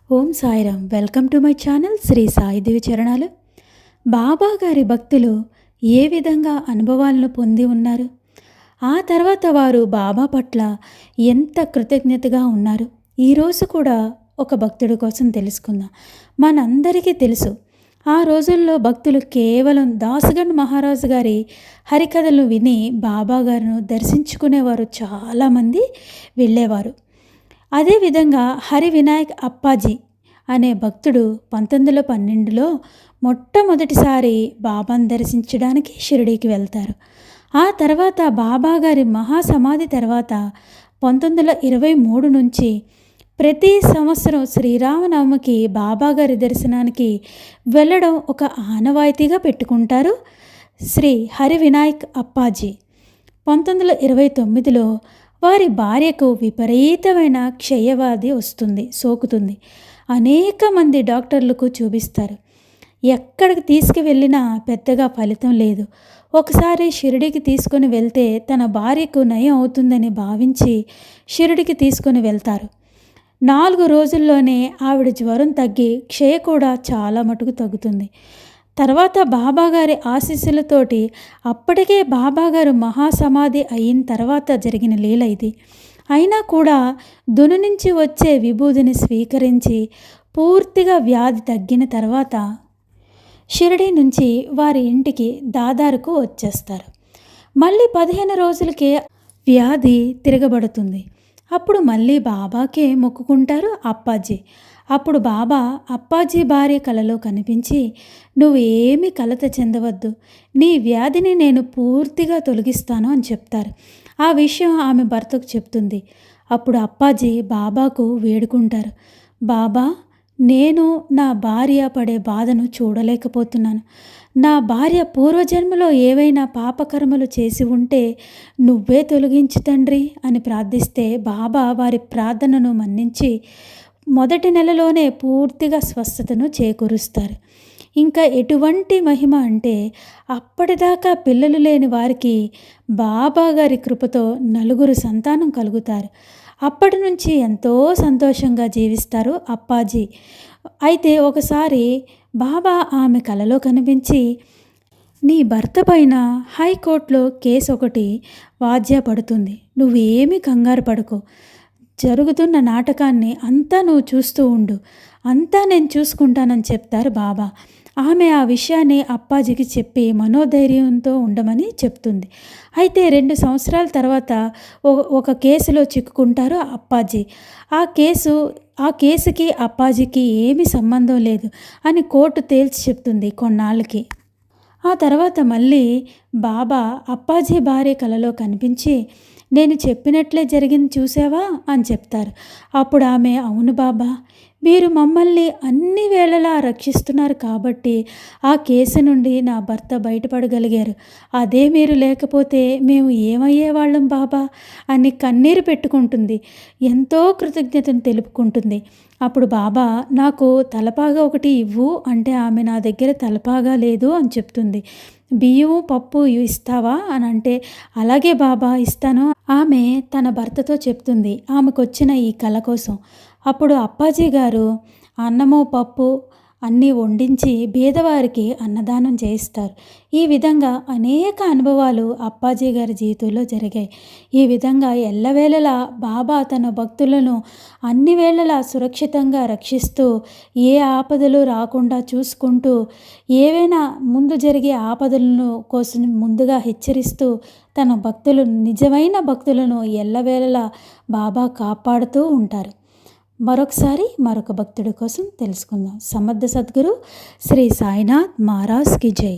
Om Sairam. Welcome to my channel Shri Saidevi చరణాలు. బాబా గారి భక్తులు ఏ విధంగా అనుభవాలను పొంది ఉన్నారు, ఆ తర్వాత వారు బాబా పట్ల ఎంత కృతజ్ఞతగా ఉన్నారు, ఈరోజు కూడా ఒక భక్తుడి కోసం తెలుసుకుందాం. మనందరికీ తెలుసు, ఆ రోజుల్లో భక్తులు కేవలం దాసగణ్ మహారాజు గారి హరికథలు విని బాబా గారిను దర్శించుకునేవారు, చాలామంది వెళ్ళేవారు. అదేవిధంగా హరి వినాయక్ అప్పాజీ అనే భక్తుడు 1912లో మొట్టమొదటిసారి బాబాను దర్శించడానికి షిరిడీకి వెళ్తారు. ఆ తర్వాత బాబా గారి మహాసమాధి తర్వాత 1923 నుంచి ప్రతి సంవత్సరం శ్రీరామనవమికి బాబా గారి దర్శనానికి వెళ్ళడం ఒక ఆనవాయితీగా పెట్టుకుంటారు శ్రీ హరి వినాయక్ అప్పాజీ. 1929లో వారి భార్యకు విపరీతమైన క్షయవ్యాధి సోకుతుంది. అనేక మంది డాక్టర్లకు చూపిస్తారు. ఎక్కడికి తీసుకువెళ్ళినా పెద్దగా ఫలితం లేదు. ఒకసారి షిరిడికి తీసుకొని వెళ్తే తన భార్యకు నయం అవుతుందని భావించి షిరిడికి తీసుకొని వెళ్తారు. 4 రోజుల్లోనే ఆవిడ జ్వరం తగ్గి క్షయ కూడా చాలా మటుకు తగ్గుతుంది. తర్వాత బాబాగారి ఆశీస్సులతోటి, అప్పటికే బాబాగారు మహాసమాధి అయిన తర్వాత జరిగిన లీల ఇది. అయినా కూడా దుని నుంచి వచ్చే విభూదిని స్వీకరించి పూర్తిగా వ్యాధి తగ్గిన తర్వాత షిరిడీ నుంచి వారి ఇంటికి దాదారుకు వచ్చేస్తారు. మళ్ళీ 15 రోజులకే వ్యాధి తిరగబడుతుంది. అప్పుడు మళ్ళీ బాబాకే మొక్కుకుంటారు అప్పాజీ. అప్పుడు బాబా అప్పాజీ భార్య కలలో కనిపించి, నువ్వు ఏమీ కలత చెందవద్దు, నీ వ్యాధిని నేను పూర్తిగా తొలగిస్తాను అని చెప్తారు. ఆ విషయం ఆమె భర్తకు చెప్తుంది. అప్పుడు అప్పాజీ బాబాకు వేడుకుంటారు, బాబా, నేను నా భార్య పడే బాధను చూడలేకపోతున్నాను. నా భార్య పూర్వజన్మలో ఏవైనా పాపకర్మలు చేసి ఉంటే నువ్వే తొలగించు తండ్రి అని ప్రార్థిస్తే బాబా వారి ప్రార్థనను మన్నించి మొదటి నెలలోనే పూర్తిగా స్వస్థతను చేకూరుస్తారు. ఇంకా ఎటువంటి మహిమ అంటే, అప్పటిదాకా పిల్లలు లేని వారికి బాబా గారి కృపతో 4 సంతానం కలుగుతారు. అప్పటి నుంచి ఎంతో సంతోషంగా జీవిస్తారు అప్పాజీ. అయితే ఒకసారి బాబా ఆమె కలలో కనిపించి, నీ భర్త పైన హైకోర్టులో కేసు ఒకటి వాజ్యపడుతుంది, నువ్వేమీ కంగారు పడకు, జరుగుతున్న నాటకాన్ని అంతా నువ్వు చూస్తూ ఉండు, అంతా నేను చూసుకుంటానని చెప్తారు బాబా. ఆమె ఆ విషయాన్ని అప్పాజీకి చెప్పి మనోధైర్యంతో ఉండమని చెప్తుంది. అయితే 2 సంవత్సరాల తర్వాత ఒక కేసులో చిక్కుకుంటారు అప్పాజీ. ఆ కేసుకి అప్పాజీకి ఏమీ సంబంధం లేదు అని కోర్టు తేల్చి చెప్తుంది కొన్నాళ్ళకి. ఆ తర్వాత మళ్ళీ బాబా అప్పాజీ భార్య కలలో కనిపించి, నేను చెప్పినట్లే జరిగింది చూసావా అని చెప్తారు. అప్పుడు ఆమె, అవును బాబా, మీరు మమ్మల్ని అన్ని వేళలా రక్షిస్తున్నారు కాబట్టి ఆ కేసు నుండి నా భర్త బయటపడగలిగారు. అదే మీరు లేకపోతే మేము ఏమయ్యేవాళ్ళం బాబా అని కన్నీరు పెట్టుకుంటుంది. ఎంతో కృతజ్ఞతను తెలుపుకుంటుంది. అప్పుడు బాబా, నాకు తలపాగా ఒకటి ఇవ్వు అంటే ఆమె నా దగ్గర తలపాగా లేదు అని చెప్తుంది. బియ్యం పప్పు ఇస్తావా అని అంటే, అలాగే బాబా ఇస్తాను ఆమె తన భర్తతో చెప్తుంది ఆమెకు వచ్చిన ఈ కల కోసం. అప్పుడు అప్పాజీ గారు అన్నము పప్పు అన్నీ వండించి బీదవారికి అన్నదానం చేయిస్తారు. ఈ విధంగా అనేక అనుభవాలు అప్పాజీ గారి జీవితంలో జరిగాయి. ఈ విధంగా ఎల్లవేళలా బాబా తన భక్తులను అన్ని వేళలా సురక్షితంగా రక్షిస్తూ, ఏ ఆపదలు రాకుండా చూసుకుంటూ, ఏవైనా ముందు జరిగే ఆపదలను కోసం ముందుగా హెచ్చరిస్తూ తన నిజమైన భక్తులను ఎల్లవేళలా బాబా కాపాడుతూ ఉంటారు. మరొకసారి మరొక భక్తుడి కోసం తెలుసుకుందాం. సమర్థ సద్గురు శ్రీ సాయినాథ్ మహారాజ్ కి జై.